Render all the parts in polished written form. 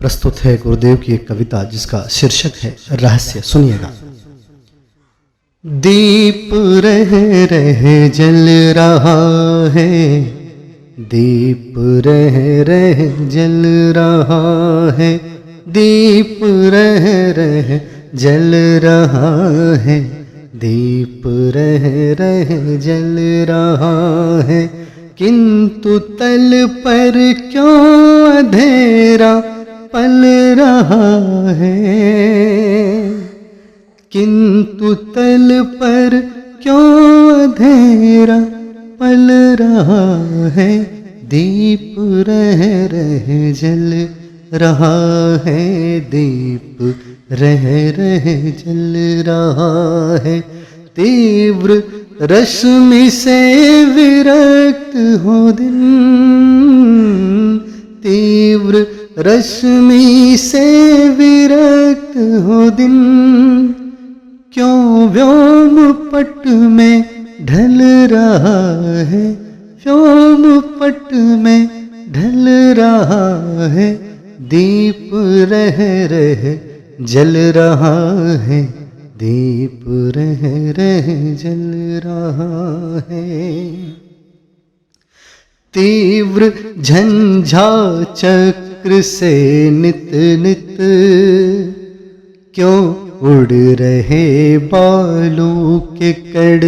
प्रस्तुत है गुरुदेव की एक कविता जिसका शीर्षक है रहस्य। सुनिएगा। दीप रह रह जल रहा है, दीप रह रह जल रहा है, दीप रह रह जल रहा है, दीप रह रह जल रहा है, किंतु तल पर क्यों अंधेरा पल रहा है, किंतु तल पर क्यों अंधेरा पल रहा है, दीप रह रह जल रहा है, दीप रह रह जल रहा है, तीव्र रश्मि से विरक्त हो दिन, तीव्र रश्मि से विरक्त हो दिन, क्यों व्योम पट में ढल रहा है, व्योम पट में ढल रहा है, दीप रह रह जल रहा है, दीप रह रह जल रहा है। तीव्र झंझा चक्र से नित नित क्यों उड़ रहे बालों के कण,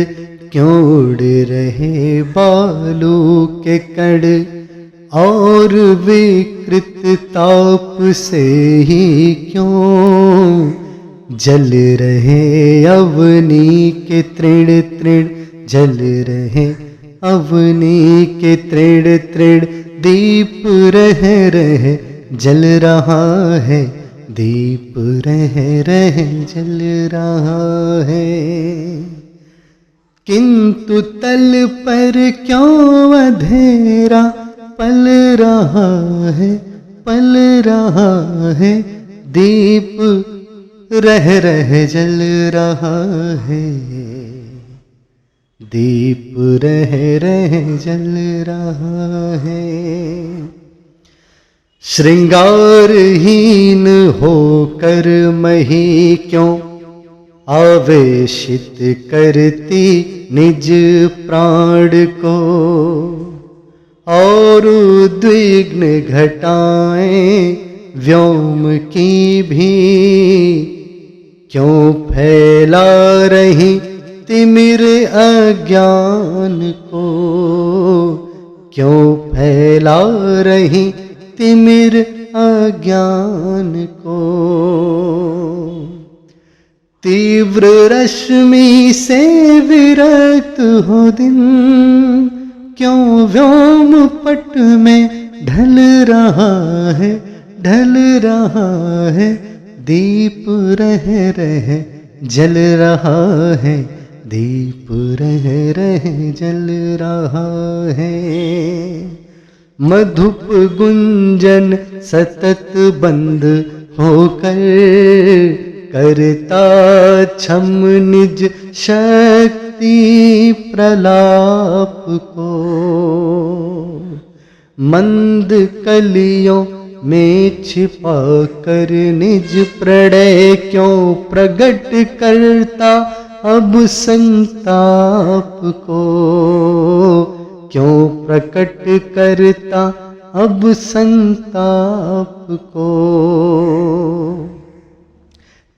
क्यों उड़ रहे बालों के कण, और विकृत ताप से ही क्यों जल रहे अवनी के तृण तृण, जल रहे अवनी के तृण तृण, दीप रह रह जल रहा है, दीप रह रह जल रहा है, किंतु तल पर क्यों अंधेरा पल रहा है, पल रहा है, दीप रह रह जल रहा है, दीप रह रह जल रहा है। श्रृंगारहीन होकर मही क्यों आवेशित करती निज प्राण को, और उद्विग्न घटाएं व्योम की भी क्यों फैला रही तिमिर अज्ञान को, क्यों फैला रही तिमिर अज्ञान को, तीव्र रश्मि से विरक्त हो दिन, क्यों व्योम पट में ढल रहा है, ढल रहा है, दीप रह रह जल रहा है, दीप रह रह जल रहा है। मधुप गुंजन सतत बंद होकर करता छम निज शक्ति प्रलाप को, मंद कलियों में छिपा कर निज प्रणय क्यों प्रकट करता अब संताप को, क्यों प्रकट करता अब संताप को,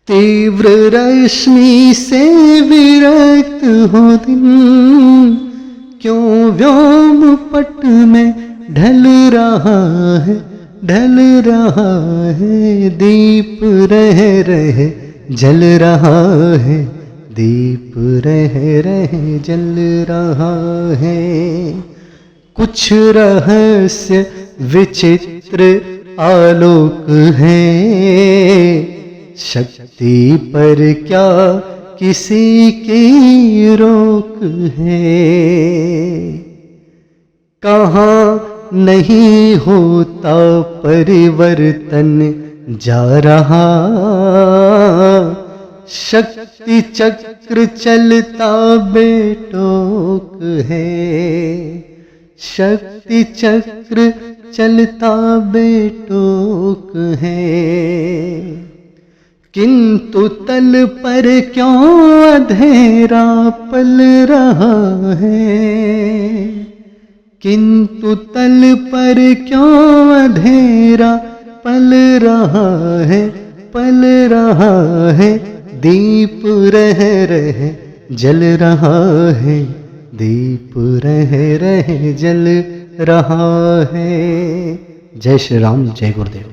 तीव्र रश्मि से विरक्त हो दिन, क्यों व्योम पट में ढल रहा है, ढल रहा है, दीप रह रह जल रहा है, दीप रह रह जल रहा है। कुछ रहस्य विचित्र आलोक है, शक्ति पर क्या किसी की रोक है, कहाँ नहीं होता परिवर्तन जा रहा, शक्ति चक्र चलता बेटोक है, शक्ति चक्र चलता बेटोक है, किंतु तल पर क्यों अंधेरा पल रहा है, किंतु तल पर क्यों अंधेरा पल रहा है, पल रहा है। दीप रह रह जल रहा है, दीप रह रह जल रहा है। जय श्री राम, जय गुरुदेव।